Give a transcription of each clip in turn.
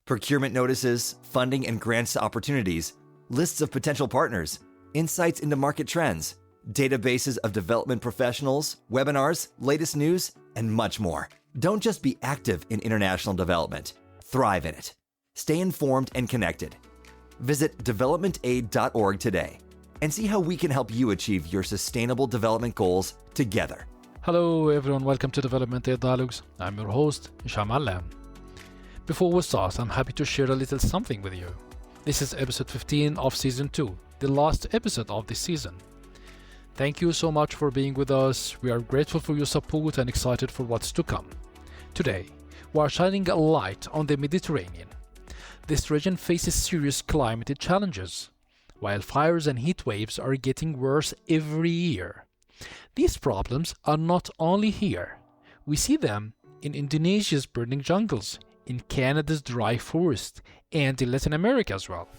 Procurement notices, funding and grants opportunities, lists of potential partners, insights into market trends, databases of development professionals, webinars, latest news, and much more. Don't just be active in international development. Thrive in it. Stay informed and connected. Visit developmentaid.org today and see how we can help you achieve your sustainable development goals together. Hello everyone, welcome to Development Aid Dialogues. I'm your host, Hisham Allam. Before we start, I'm happy to share a little something with you. This is episode 15 of season 2, the last episode of this season. Thank you so much for being with us. We are grateful for your support and excited for what's to come. Today, we are shining a light on the Mediterranean. This region faces serious climate challenges. Wildfires and heat waves are getting worse every year. These problems are not only here. We see them in Indonesia's burning jungles, in Canada's dry forest, and in Latin America as well.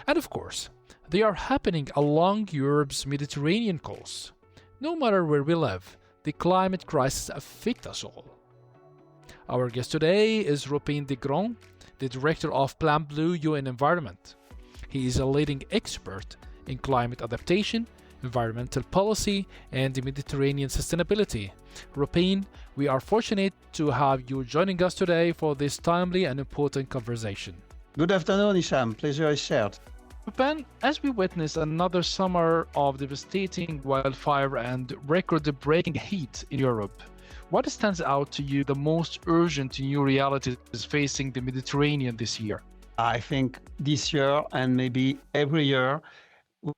And of course, they are happening along Europe's Mediterranean coast. No matter where we live, the climate crisis affects us all. Our guest today is Degron, the director of Plan Blue UN Environment. He is a leading expert in climate adaptation, environmental policy, and the Mediterranean sustainability. Rupin, we are fortunate to have you joining us today for this timely and important conversation. Good afternoon, Hisham. Pleasure is shared. Rupin, as we witness another summer of devastating wildfire and record-breaking heat in Europe, what stands out to you the most urgent new realities facing the Mediterranean this year? I think this year and maybe every year,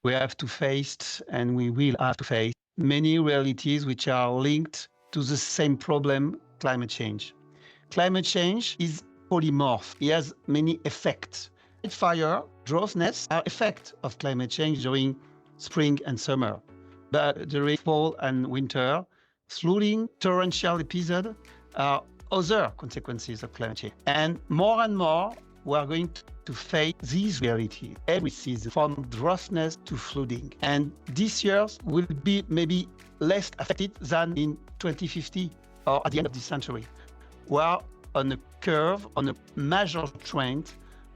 we have to face and we will have to face many realities which are linked to the same problem, climate change. Climate change is polymorph. It has many effects. Fire, droughtness are effects of climate change during spring and summer. But during fall and winter, flooding, torrential episodes are other consequences of climate change. And more, we are going to face these realities every season, from droughtness to flooding. And this year will be maybe less affected than in 2050 or at the end of this century. We are on a curve, on a major trend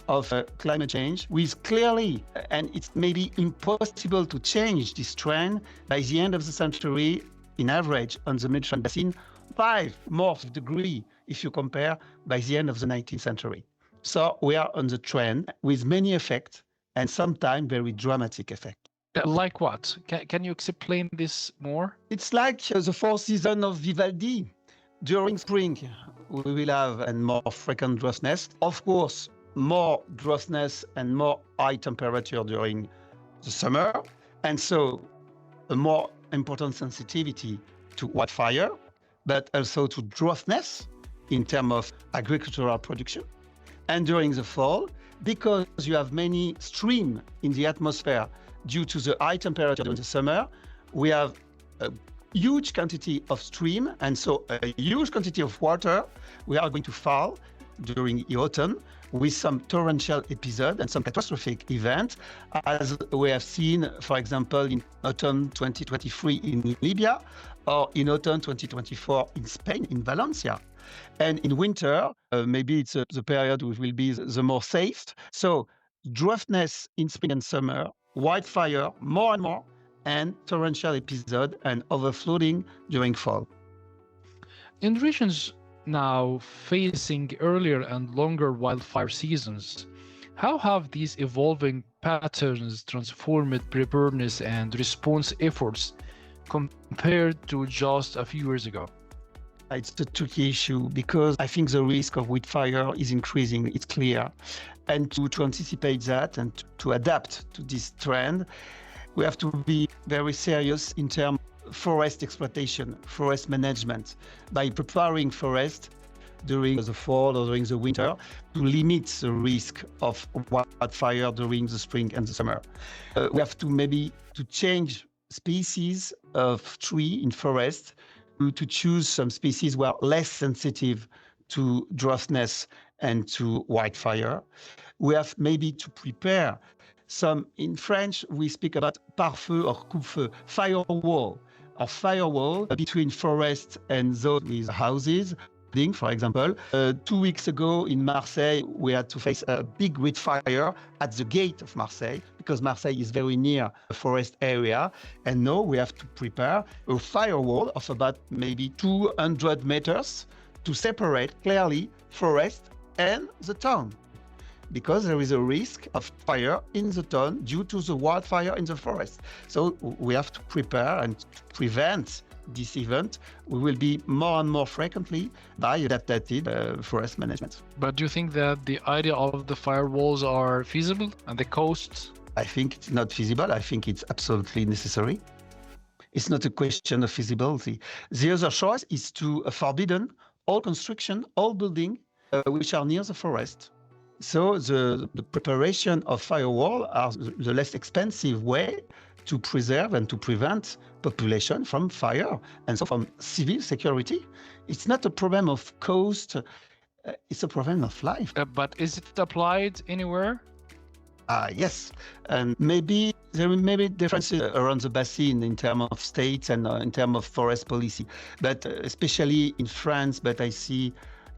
of climate change, with clearly, and it's maybe impossible to change this trend by the end of the century, in average on the Mediterranean Basin, 5 more degrees if you compare by the end of the 19th century. So we are on the trend with many effects and sometimes very dramatic effects. Like what? Can you explain this more? It's like the 4th season of Vivaldi. During spring, we will have a more frequent droughtness. Of course, more droughtness and more high temperature during the summer. And so a more important sensitivity to wildfire, but also to droughtness in terms of agricultural production. And during the fall, because you have many streams in the atmosphere due to the high temperature during the summer, we have a huge quantity of stream, and so a huge quantity of water we are going to fall during the autumn with some torrential episode and some catastrophic event, as we have seen, for example, in autumn 2023 in Libya or in autumn 2024 in Spain, in Valencia. And in winter, maybe it's the period which will be the more safe. So droughtness in spring and summer, wildfire more and more, and torrential episode and overflooding during fall. In regions now facing earlier and longer wildfire seasons, how have these evolving patterns transformed preparedness and response efforts compared to just a few years ago? It's a tricky issue because I think the risk of wildfire is increasing, it's clear. And to anticipate that and to adapt to this trend, we have to be very serious in terms of forest exploitation, forest management, by preparing forest during the fall or during the winter to limit the risk of wildfire during the spring and the summer. We have to maybe to change species of tree in forest to choose some species who are less sensitive to droughtness and to wildfire. We have maybe to prepare some, in French, we speak about pare-feu or coupe-feu, firewall between forest and those with houses, building, for example. 2 weeks ago in Marseille, we had to face a big wildfire at the gate of Marseille because Marseille is very near a forest area. And now we have to prepare a firewall of about maybe 200 meters to separate clearly forest and the town, because there is a risk of fire in the town due to the wildfire in the forest. So we have to prepare and to prevent this event. We will be more and more frequently by adapted forest management. But do you think that the idea of the firewalls are feasible and the costs? I think it's not feasible. I think it's absolutely necessary. It's not a question of feasibility. The other choice is to forbidden all construction, all building which are near the forest. So the preparation of firewall are the less expensive way to preserve and to prevent population from fire and so from civil security. It's not a problem of cost, it's a problem of life. But is it applied anywhere? Yes, and maybe there may be differences around the basin in terms of states and in terms of forest policy, but especially in France, but I see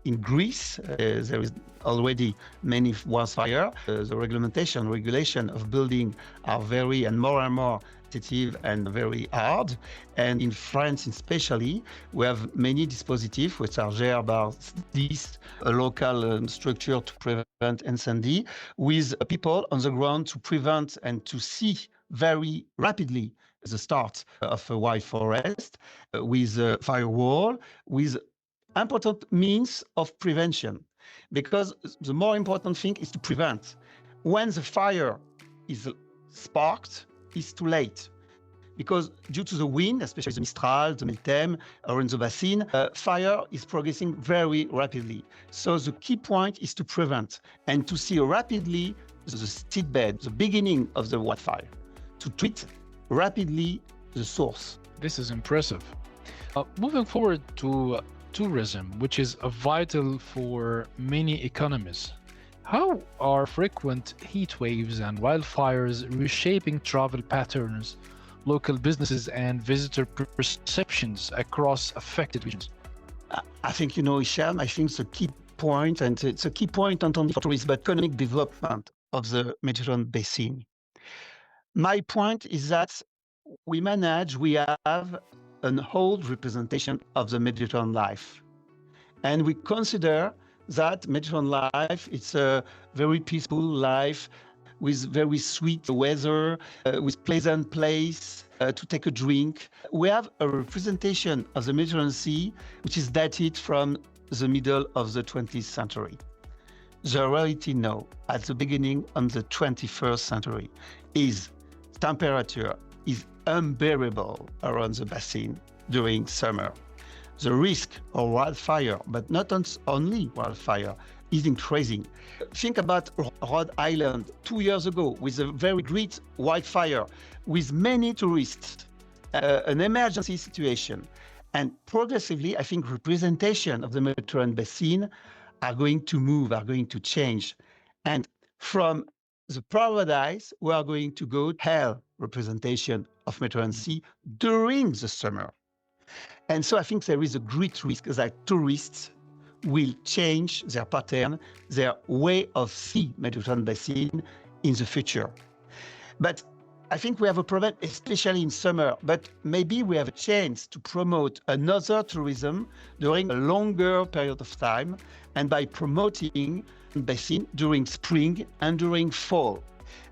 in Greece, there is already many wildfire. The regulation of building are very and more sensitive and very hard. And in France especially, we have many dispositifs which are shared by this local structure to prevent incendiary, with people on the ground to prevent and to see very rapidly the start of a wild forest, with a firewall, with important means of prevention, because the more important thing is to prevent. When the fire is sparked, it's too late, because due to the wind, especially the Mistral, the Meltem, or in the Basin, fire is progressing very rapidly. So the key point is to prevent and to see rapidly the seedbed, the beginning of the wildfire, to treat rapidly the source. This is impressive. Moving forward to tourism, which is vital for many economies. How are frequent heat waves and wildfires reshaping travel patterns, local businesses, and visitor perceptions across affected regions? I think, Hicham, I think the key point, and it's a key point not only for tourism, but economic development of the Mediterranean Basin. My point is that we have an old representation of the Mediterranean life. And we consider that Mediterranean life, it's a very peaceful life with very sweet weather, with pleasant place to take a drink. We have a representation of the Mediterranean Sea, which is dated from the middle of the 20th century. The reality now, at the beginning of the 21st century, is temperature is unbearable around the basin during summer. The risk of wildfire, but not only wildfire, is increasing. Think about Rhode Island 2 years ago with a very great wildfire with many tourists, an emergency situation. And progressively, I think representation of the Mediterranean Basin are going to move, are going to change. And from the paradise, we are going to go to hell representation of Mediterranean Sea during the summer. And so I think there is a great risk that tourists will change their pattern, their way of see Mediterranean Basin in the future. But I think we have a problem, especially in summer, but maybe we have a chance to promote another tourism during a longer period of time, and by promoting Basin during spring and during fall.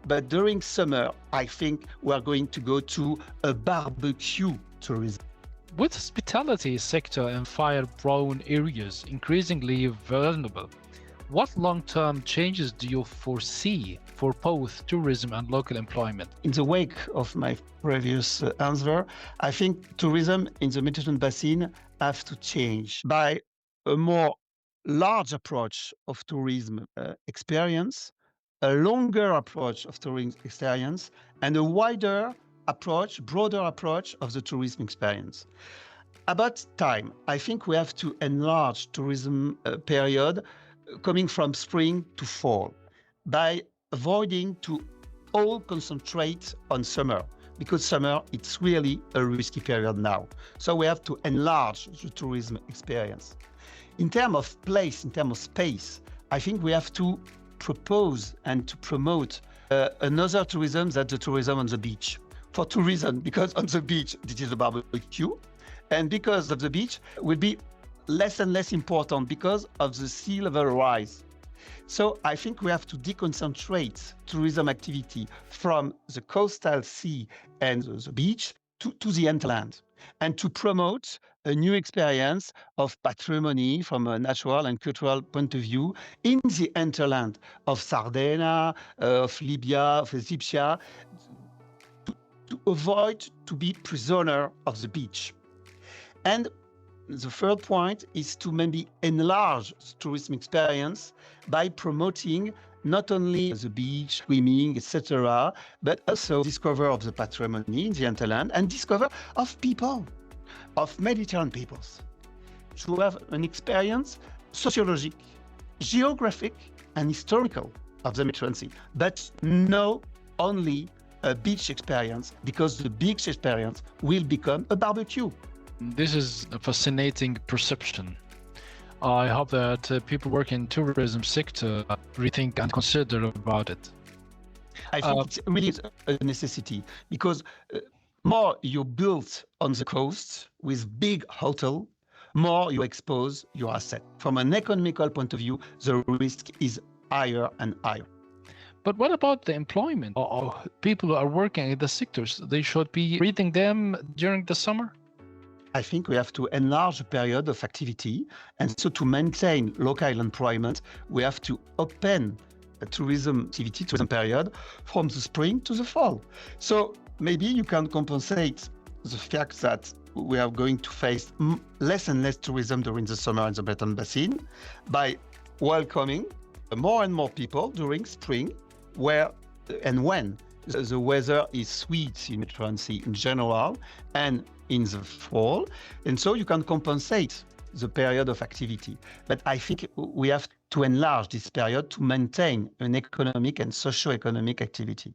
But during summer, I think we are going to go to a barbecue tourism. With hospitality sector in fire-prone areas increasingly vulnerable, what long-term changes do you foresee for both tourism and local employment? In the wake of my previous answer, I think tourism in the Mediterranean Basin have to change by a more large approach of tourism experience, a longer approach of tourism experience, and a wider approach, broader approach of the tourism experience. About time, I think we have to enlarge tourism period coming from spring to fall by avoiding to all concentrate on summer, because summer, it's really a risky period now. So we have to enlarge the tourism experience. In terms of place, in terms of space, I think we have to propose and to promote another tourism than the tourism on the beach. For two reasons, because on the beach, this is a barbecue, and because of the beach will be less and less important because of the sea level rise. So I think we have to deconcentrate tourism activity from the coastal sea and the beach to the hinterland, and to promote a new experience of patrimony from a natural and cultural point of view in the hinterland of Sardinia, of Libya, of Egyptia, to avoid to be prisoner of the beach. And the third point is to maybe enlarge the tourism experience by promoting not only the beach, swimming, etc., but also discover of the patrimony in the hinterland and discover of people, of Mediterranean peoples, to have an experience sociologic, geographic, and historical of the Mediterranean Sea, but no only a beach experience, because the beach experience will become a barbecue. This is a fascinating perception. I hope that people working in tourism sector rethink and consider about it. I think it's really a necessity, because more you build on the coast with big hotel, more you expose your asset. From an economical point of view, the risk is higher and higher. But what about the employment? People who are working in the sectors, they should be reading them during the summer? I think we have to enlarge the period of activity. And so to maintain local employment, we have to open a tourism period from the spring to the fall. So maybe you can compensate the fact that we are going to face less and less tourism during the summer in the Breton Basin by welcoming more and more people during spring, where and when the weather is sweet in Mediterranean Sea in general and in the fall. And so you can compensate the period of activity. But I think we have to enlarge this period to maintain an economic and socio-economic activity.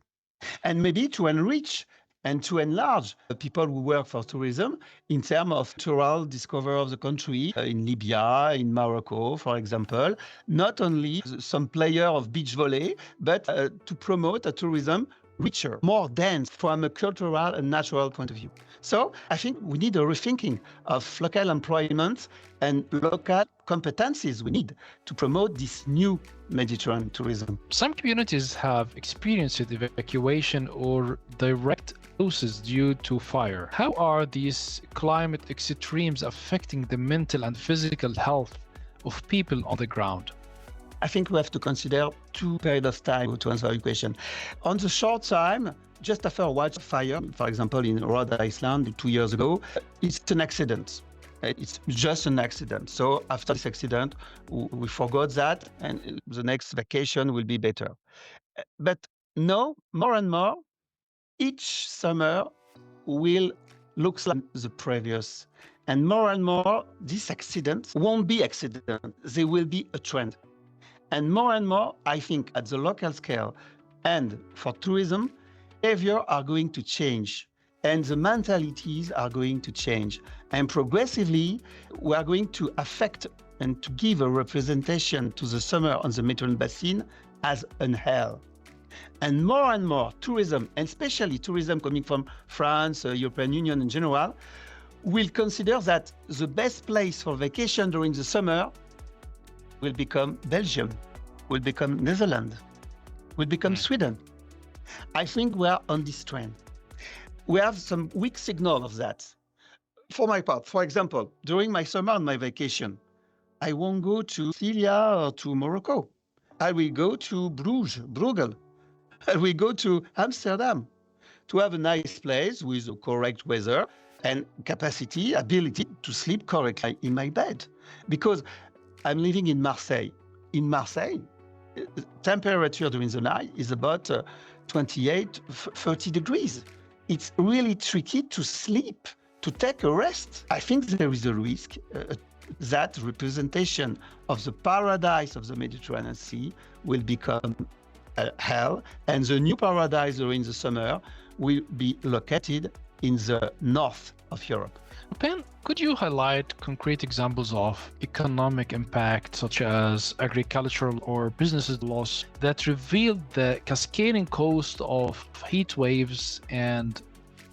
And maybe to enrich and to enlarge the people who work for tourism in terms of cultural discovery of the country, in Libya, in Morocco, for example, not only some player of beach volley, but to promote a tourism richer, more dense from a cultural and natural point of view. So I think we need a rethinking of local employment and local competencies we need to promote this new Mediterranean tourism. Some communities have experienced evacuation or direct losses due to fire. How are these climate extremes affecting the mental and physical health of people on the ground? I think we have to consider two periods of time to answer your question. On the short time, just after a wildfire, for example, in Rhode Island 2 years ago, it's an accident. It's just an accident. So after this accident, we forgot that, and the next vacation will be better. But no, more and more, each summer will look like the previous. And more, these accidents won't be accidents. They will be a trend. And more, I think at the local scale and for tourism, behavior are going to change and the mentalities are going to change. And progressively, we are going to affect and to give a representation to the summer on the Mediterranean Basin as an hell. And more, tourism, and especially tourism coming from France, European Union in general, will consider that the best place for vacation during the summer will become Belgium, will become Netherlands, will become Sweden. I think we are on this trend. We have some weak signal of that. For my part, for example, during my summer and my vacation, I won't go to Syria or to Morocco. I will go to Bruegel. I will go to Amsterdam to have a nice place with the correct weather and capacity, ability to sleep correctly in my bed. Because I'm living in Marseille. In Marseille, temperature during the night is about 28, 30 degrees. It's really tricky to sleep, to take a rest. I think there is a risk that representation of the paradise of the Mediterranean Sea will become hell, and the new paradise during the summer will be located in the north of Europe. Ben, could you highlight concrete examples of economic impact, such as agricultural or businesses loss, that reveal the cascading cost of heat waves and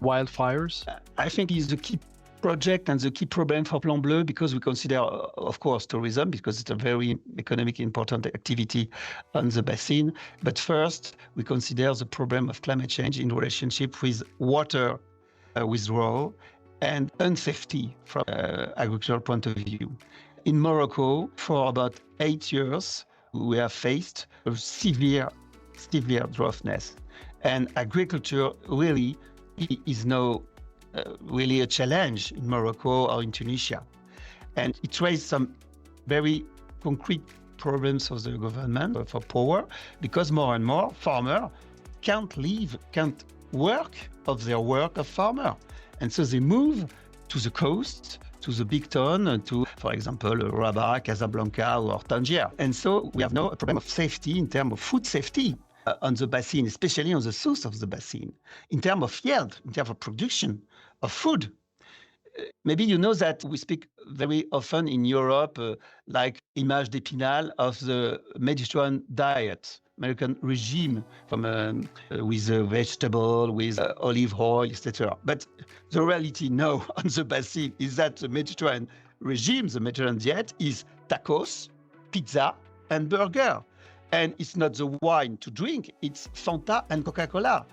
wildfires? I think it's the key project and the key problem for Plan Bleu, because we consider, of course, tourism, because it's a very economically important activity on the basin. But first, we consider the problem of climate change in relationship with water withdrawal and unsafety from agricultural point of view. In Morocco, for about 8 years, we have faced a severe droughtness. And agriculture really is now really a challenge in Morocco or in Tunisia. And it raised some very concrete problems for the government, for power, because more and more farmers can't work of their work of farmer. And so they move to the coast, to the big town, to, for example, Rabat, Casablanca, or Tangier. And so we have now a problem of safety in terms of food safety on the basin, especially on the south of the basin, in terms of yield, in terms of production of food. Maybe you know that we speak very often in Europe, like image d'épinal of the Mediterranean diet, American regime with vegetable, with olive oil, etc. But the reality now on the basin is that the Mediterranean regime, the Mediterranean diet, is tacos, pizza, and burger. And it's not the wine to drink, it's Fanta and Coca-Cola.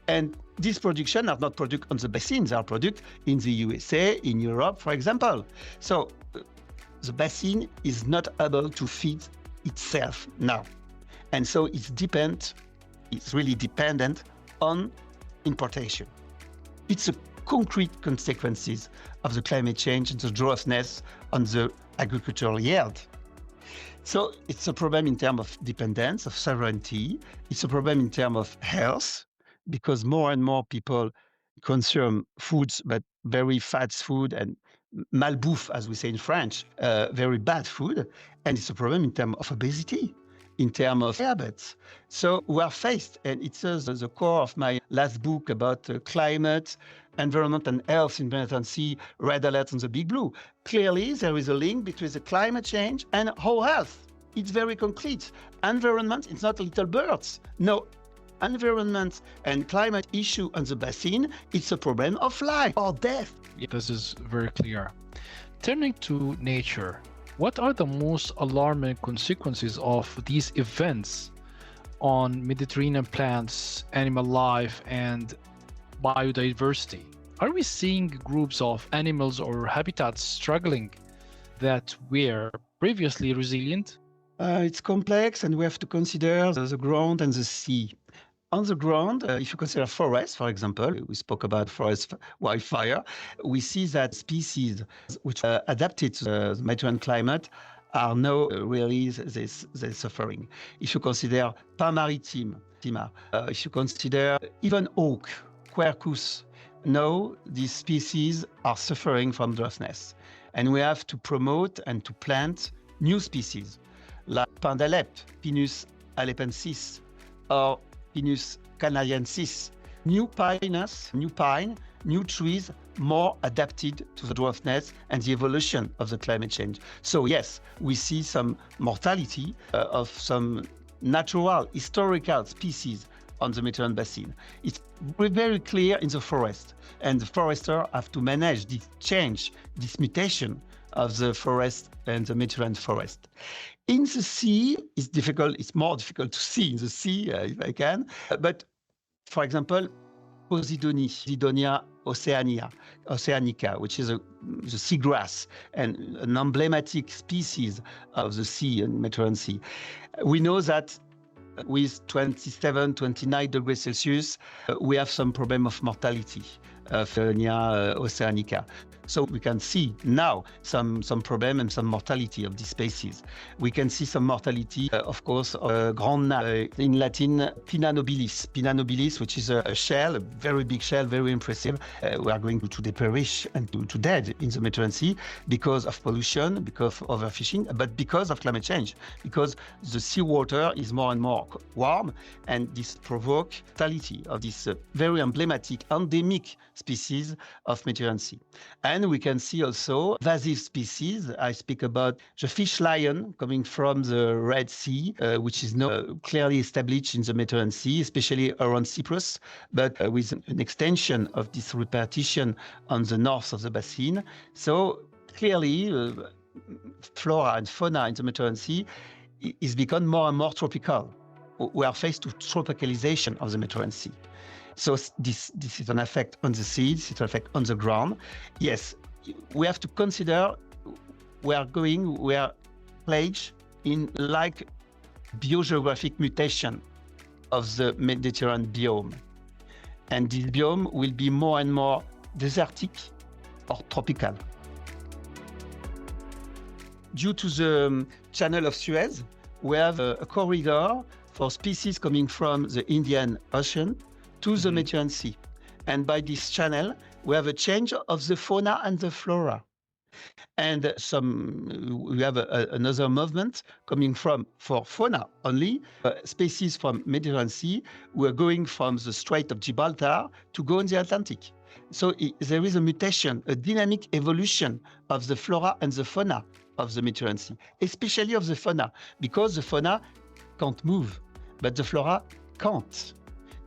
And these productions are not produced on the basin, they are produced in the USA, in Europe, for example. So the basin is not able to feed itself now. And so it's really dependent on importation. It's a concrete consequences of the climate change and the droughtness on the agricultural yield. So it's a problem in terms of dependence, of sovereignty. It's a problem in terms of health, because more and more people consume foods, but very fast food and malbouffe, as we say in French, very bad food. And it's a problem in terms of obesity, in terms of habits. So we are faced, and it's the core of my last book about climate, environment and health in the Mediterranean Sea, red alert on the big blue. Clearly, there is a link between the climate change and our health. It's very concrete. Environment, it's not little birds. No, environment and climate issue on the basin, it's a problem of life or death. Yeah, this is very clear. Turning to nature, what are the most alarming consequences of these events on Mediterranean plants, animal life, and biodiversity? Are we seeing groups of animals or habitats struggling that were previously resilient? It's complex, and we have to consider the ground and the sea. On the ground, if you consider forests, for example, we spoke about forest wildfire, we see that species which are adapted to the Mediterranean climate are now really they're suffering. If you consider pin maritime, if you consider even oak, quercus, now these species are suffering from droughtness. And we have to promote and to plant new species, like pin d'Alep, Pinus alepensis, or Pinus canariensis, new pine, new trees, more adapted to the droughtness and the evolution of the climate change. So yes, we see some mortality of some natural, historical species on the Mediterranean basin. It's very clear in the forest, and the foresters have to manage this change, this mutation of the forest and the Mediterranean forest. In the sea, it's difficult. It's more difficult to see in the sea, if I can. But, for example, Posidonia oceanica, which is the seagrass and an emblematic species of the sea and Mediterranean Sea. We know that with 27, 29 degrees Celsius, we have some problem of mortality of Posidonia oceanica. So we can see now some problem and some mortality of these species. We can see some mortality, of course, of in Latin, Pinna nobilis, which is a shell, a very big shell, very impressive. We are going to perish and to dead in the Mediterranean Sea because of pollution, because of overfishing, but because of climate change, because the seawater is more and more warm, and this provoke mortality of this very emblematic, endemic species of Mediterranean Sea. And we can see also invasive species. I speak about the fish lion coming from the Red Sea, which is now clearly established in the Mediterranean Sea, especially around Cyprus, but with an extension of this repartition on the north of the Basin. So clearly, flora and fauna in the Mediterranean Sea is become more and more tropical. We are faced with tropicalization of the Mediterranean Sea. So this is an effect on the seeds, it's an effect on the ground. Yes, we have to consider we are pledged in like biogeographic mutation of the Mediterranean biome. And this biome will be more and more desertic or tropical. Due to the Channel of Suez, we have a corridor for species coming from the Indian Ocean to the Mediterranean Sea. And by this channel, we have a change of the fauna and the flora. And we have another movement coming from, for fauna only, species from Mediterranean Sea who are going from the Strait of Gibraltar to go in the Atlantic. So there is a mutation, a dynamic evolution of the flora and the fauna of the Mediterranean Sea, especially of the fauna, because the fauna can't move, but the flora can't.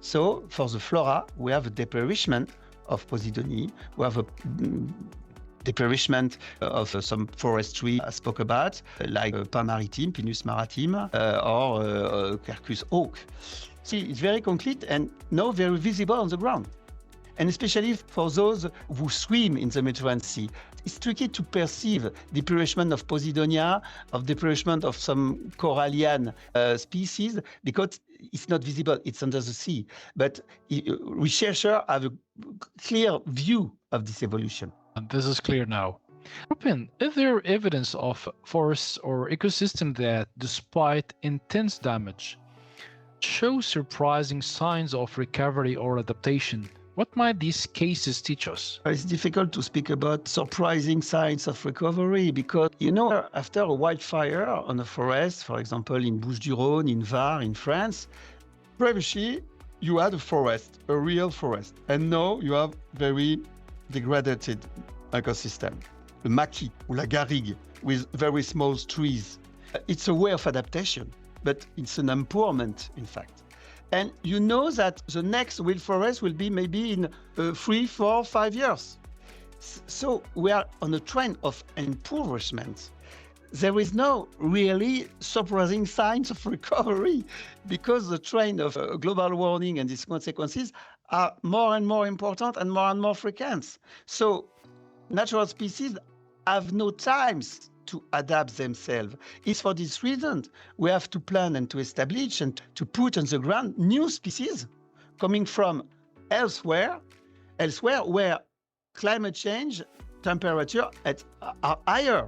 So for the flora, we have a depredation of Posidonia, we have a depredation of some forestry I spoke about, like pin maritime, Pinus maritime, or Quercus oak. See, it's very concrete and now very visible on the ground. And especially for those who swim in the Mediterranean Sea, it's tricky to perceive depredation of Posidonia, of depredation of some corallian species, because it's not visible, it's under the sea. But researchers have a clear view of this evolution. And this is clear now. Robin, is there evidence of forests or ecosystems that, despite intense damage, show surprising signs of recovery or adaptation? What might these cases teach us? It's difficult to speak about surprising signs of recovery because, after a wildfire on a forest, for example, in Bouches-du-Rhône, in Var, in France, previously you had a forest, a real forest, and now you have very degraded ecosystem, the maquis or la garrigue with very small trees. It's a way of adaptation, but it's an empowerment, in fact. And you know that the next wild forest will be maybe in 3, 4, 5 years. So we are on a trend of impoverishment. There is no really surprising signs of recovery because the trend of global warming and its consequences are more and more important and more frequent. So natural species have no times to adapt themselves. It's for this reason we have to plan and to establish and to put on the ground new species coming from elsewhere where climate change, temperature are higher,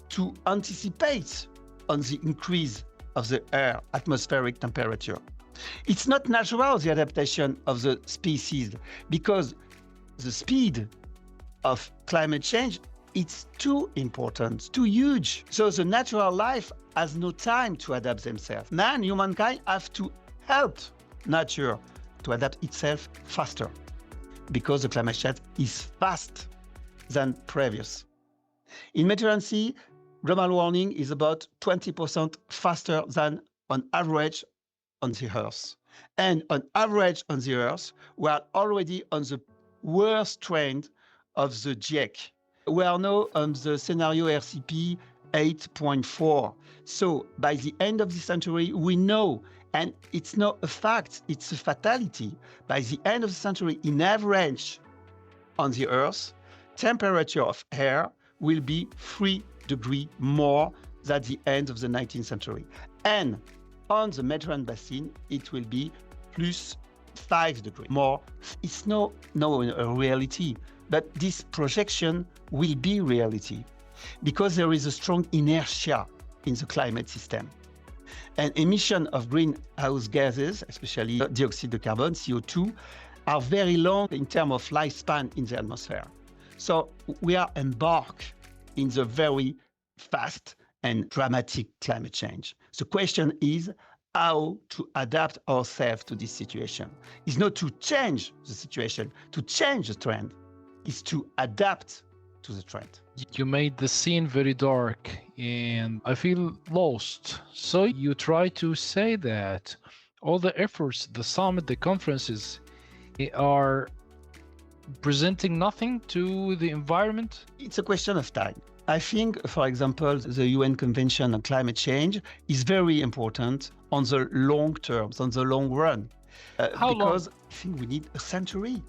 to anticipate on the increase of the air atmospheric temperature. It's not natural, the adaptation of the species, because the speed of climate change, it's too important, too huge. So the natural life has no time to adapt themselves. Man, humankind, have to help nature to adapt itself faster, because the climate change is fast than previous. In Mediterranean Sea, global warming is about 20% faster than on average on the Earth. And on average on the Earth, we are already on the worst trend of the GIEC. We are now on the scenario RCP 8.4. So by the end of the century, we know, and it's not a fact, it's a fatality. By the end of the century, in average on the Earth, temperature of air will be 3 degrees more than the end of the 19th century. And on the Mediterranean Basin, it will be plus 5 degrees more. It's no a reality, but this projection will be reality because there is a strong inertia in the climate system. And emission of greenhouse gases, especially dioxide of carbon, CO2, are very long in terms of lifespan in the atmosphere. So we are embarked in the very fast and dramatic climate change. The question is, how to adapt ourselves to this situation. It's not to change the situation, to change the trend. It's to adapt to the trend. You made the scene very dark and I feel lost. So you try to say that all the efforts, the summit, the conferences are presenting nothing to the environment? It's a question of time. I think, for example, the UN Convention on Climate Change is very important on the long terms, on the long run. How because long? I think we need a century,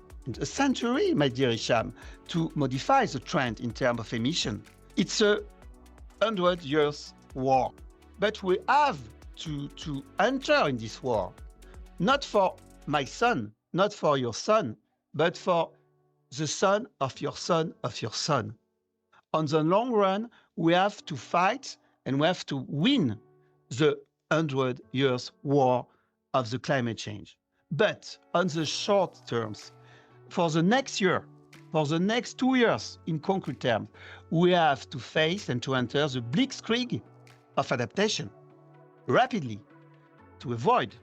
my dear Isham, to modify the trend in terms of emission. It's a 100 years war. But we have to enter in this war, not for my son, not for your son, but for the son of your son of your son. On the long run, we have to fight and we have to win the 100 years war of the climate change. But on the short terms, for the next year, for the next 2 years, in concrete terms, we have to face and to enter the blitzkrieg of adaptation rapidly to avoid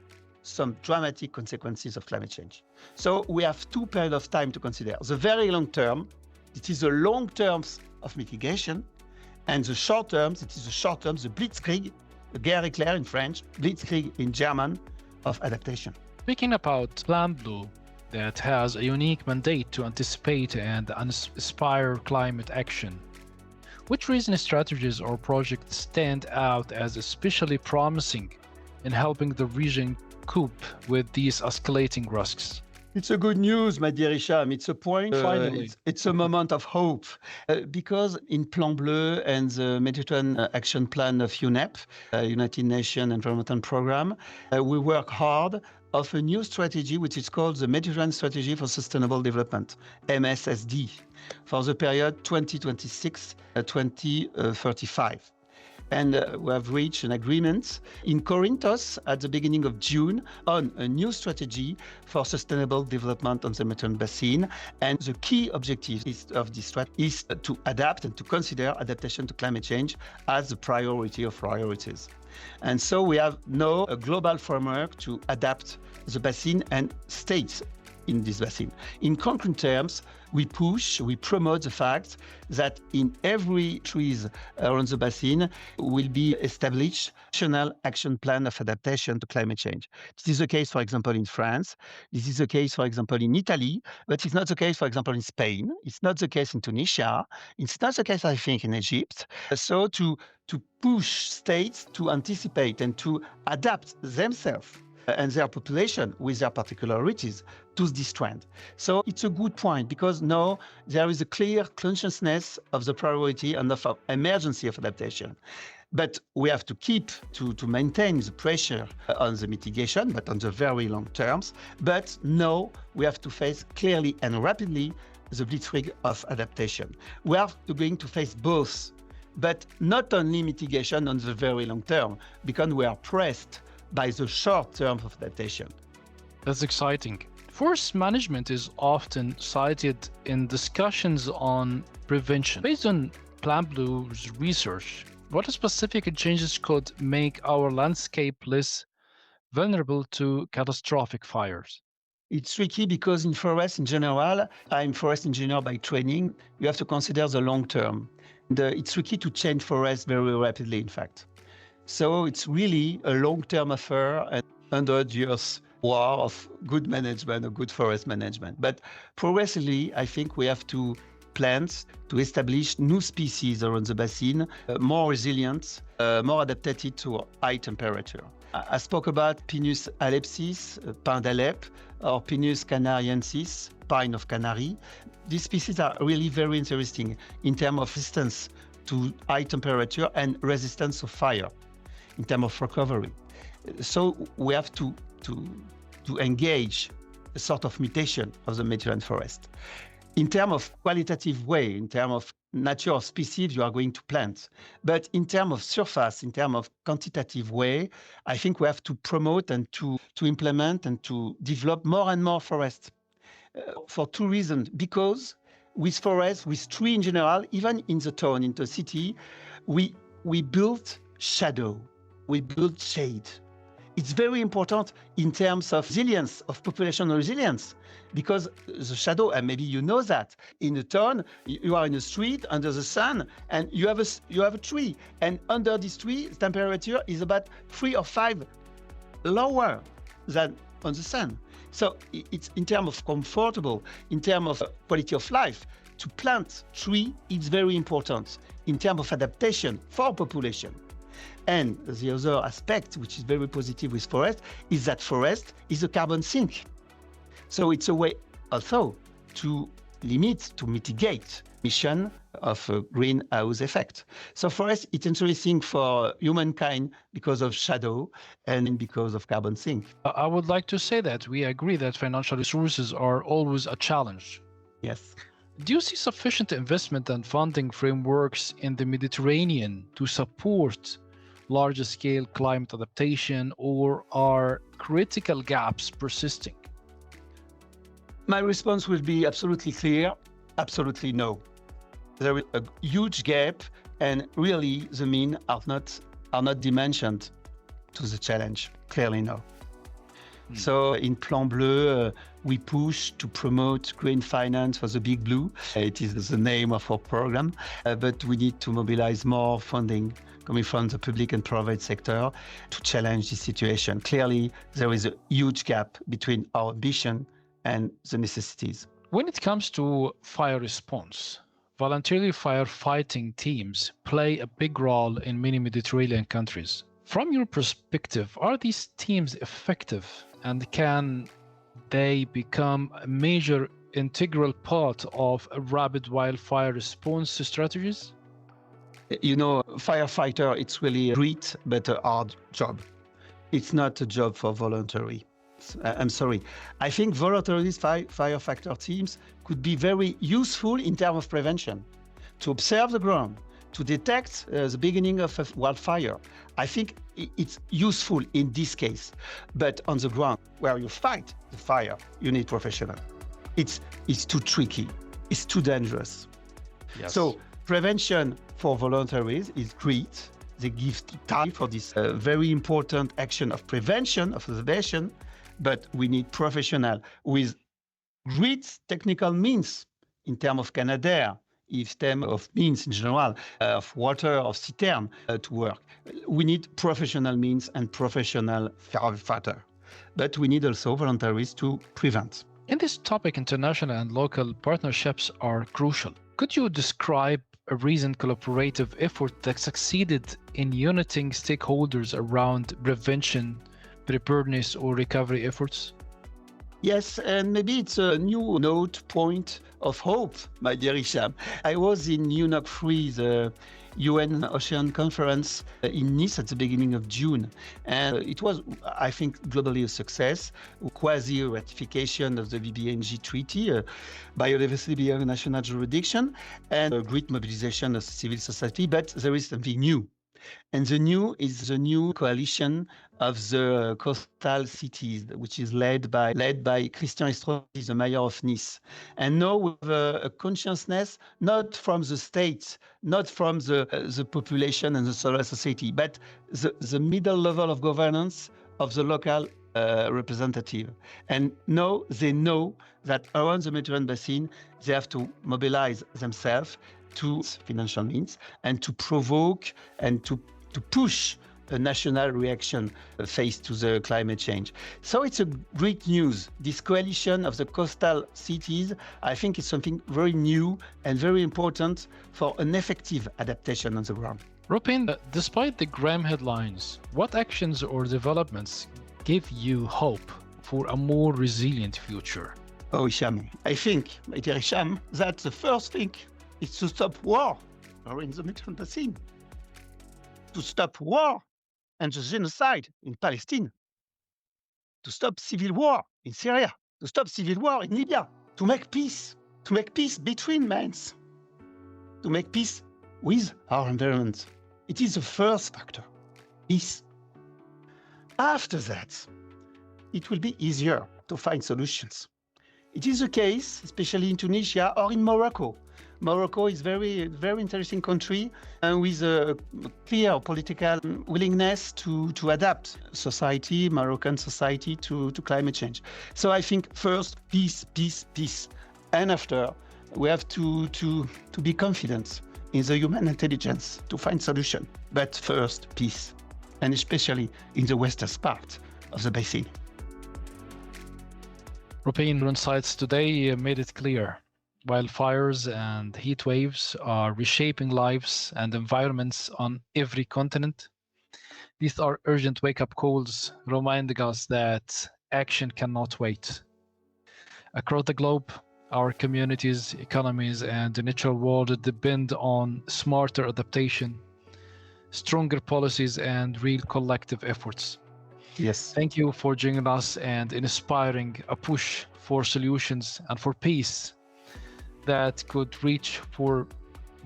some dramatic consequences of climate change. So we have 2 periods of time to consider. The very long term, it is the long terms of mitigation, and the short terms, it is the short terms, the blitzkrieg, the guerre éclair in French, blitzkrieg in German, of adaptation. Speaking about Plan Blue, that has a unique mandate to anticipate and inspire climate action, which recent strategies or projects stand out as especially promising in helping the region cope with these escalating risks? It's a good news, my dear Isham. It's a point. Finally. It's a moment of hope because in Plan Bleu and the Mediterranean Action Plan of UNEP, United Nations Environmental Programme, we work hard of a new strategy which is called the Mediterranean Strategy for Sustainable Development, MSSD, for the period 2026-2035. And we have reached an agreement in Corinthos at the beginning of June on a new strategy for sustainable development on the Mediterranean Basin. And the key objective of this strategy is to adapt and to consider adaptation to climate change as the priority of priorities. And so we have now a global framework to adapt the basin and states in this basin. In concrete terms, we promote the fact that in every trees around the basin will be established national action plan of adaptation to climate change. This is the case, for example, in France. This is the case, for example, in Italy, but it's not the case, for example, in Spain. It's not the case in Tunisia. It's not the case, I think, in Egypt. So to push states to anticipate and to adapt themselves and their population with their particularities to this trend. So it's a good point because now there is a clear consciousness of the priority and of emergency of adaptation. But we have to keep to maintain the pressure on the mitigation, but on the very long terms. But now we have to face clearly and rapidly the blitzkrieg of adaptation. We are going to face both, but not only mitigation on the very long term, because we are pressed by the short term of adaptation. That's exciting. Forest management is often cited in discussions on prevention. Based on Plan Blue's research, what specific changes could make our landscape less vulnerable to catastrophic fires? It's tricky because in forests in general, I'm forest engineer by training, you have to consider the long term. And, it's tricky to change forests very rapidly, in fact. So it's really a long-term affair and 100 years war of good management, of good forest management. But progressively, I think we have to plant to establish new species around the basin, more resilient, more adapted to high temperature. I spoke about Pinus alepsis, pin d'Alep, or Pinus canariensis, pine of Canary. These species are really very interesting in terms of resistance to high temperature and resistance of fire, in terms of recovery. So we have to engage a sort of mutation of the Mediterranean forest. In terms of qualitative way, in terms of nature of species you are going to plant, but in terms of surface, in terms of quantitative way, I think we have to promote and to implement and to develop more and more forests for 2 reasons. Because with forests, with trees in general, even in the town, in the city, we build shadow. We build shade. It's very important in terms of resilience, of population resilience, because the shadow, and maybe you know that, in a town, you are in a street under the sun, and you have a tree, and under this tree, the temperature is about 3 or 5 lower than on the sun. So it's in terms of comfortable, in terms of quality of life, to plant tree is very important in terms of adaptation for population. And the other aspect, which is very positive with forest, is that forest is a carbon sink. So it's a way also to limit, to mitigate emission of a greenhouse effect. So forest, it's interesting for humankind because of shadow and because of carbon sink. I would like to say that we agree that financial resources are always a challenge. Yes. Do you see sufficient investment and funding frameworks in the Mediterranean to support larger-scale climate adaptation, or are critical gaps persisting? My response will be absolutely clear, absolutely no. There is a huge gap, and really the means are not dimensioned to the challenge. Clearly no. So in Plan Bleu, we push to promote green finance for the Big Blue. It is the name of our program, but we need to mobilize more funding coming from the public and private sector to challenge this situation. Clearly, there is a huge gap between our ambition and the necessities. When it comes to fire response, voluntarily firefighting teams play a big role in many Mediterranean countries. From your perspective, are these teams effective, and can they become a major integral part of a rapid wildfire response strategies? You know, firefighter, it's really a great but a hard job. It's not a job for voluntary. I'm sorry. I think voluntary firefighter teams could be very useful in terms of prevention, to observe the ground, to detect the beginning of a wildfire. I think it's useful in this case. But on the ground, where you fight the fire, you need professional. It's too tricky. It's too dangerous. Yes. So prevention for voluntaries is great. They give time for this very important action of prevention, of preservation, but we need professional with great technical means in terms of Canadair, in terms of means in general, of water, of citern to work. We need professional means and professional firefighter, but we need also voluntaries to prevent. In this topic, international and local partnerships are crucial. Could you describe a recent collaborative effort that succeeded in uniting stakeholders around prevention, preparedness, or recovery efforts? Yes, and maybe it's a new note point of hope, my dear Hicham. I was in UNOC 3, the UN Ocean Conference in Nice at the beginning of June. And it was, I think, globally a success, quasi-ratification of the BBNG Treaty, biodiversity beyond national jurisdiction, and a great mobilization of civil society. But there is something new. And the new is the new coalition of the coastal cities, which is led by Christian Estrosi, the mayor of Nice. And now with a consciousness, not from the states, not from the population and the civil society, but the middle level of governance of the local representative. And now they know that around the Mediterranean basin, they have to mobilize themselves to financial means and to provoke and to push a national reaction faced to the climate change. So it's a great news. This coalition of the coastal cities, I think, is something very new and very important for an effective adaptation on the ground. Rupin, despite the grim headlines, what actions or developments give you hope for a more resilient future? Oh, Hicham, I think, my dear Hicham, that the first thing is to stop war in the Mediterranean Basin, to stop war and the genocide in Palestine, to stop civil war in Syria, to stop civil war in Libya, to make peace between men, to make peace with our environment. It is the first factor, peace. After that, it will be easier to find solutions. It is the case, especially in Tunisia or in Morocco. Morocco is very interesting country with a clear political willingness to adapt Moroccan society to climate change. So I think first, peace. And after, we have to be confident in the human intelligence to find solution. But first, peace, and especially in the western part of the basin. European insights today made it clear. Wildfires and heat waves are reshaping lives and environments on every continent. These are urgent wake-up calls reminding us that action cannot wait. Across the globe, our communities, economies, and the natural world depend on smarter adaptation, stronger policies, and real collective efforts. Yes. Thank you for joining us and inspiring a push for solutions and for peace that could reach for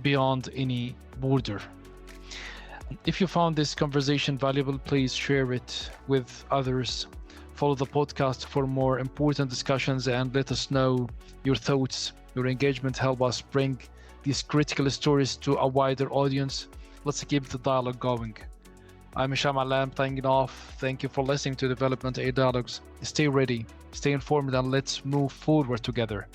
beyond any border. If you found this conversation valuable, please share it with others. Follow the podcast for more important discussions and let us know your thoughts. Your engagement help us bring these critical stories to a wider audience. Let's keep the dialogue going. I'm Hisham Alam signing off. Thank you for listening to Development A Dialogues. Stay ready, stay informed, and let's move forward together.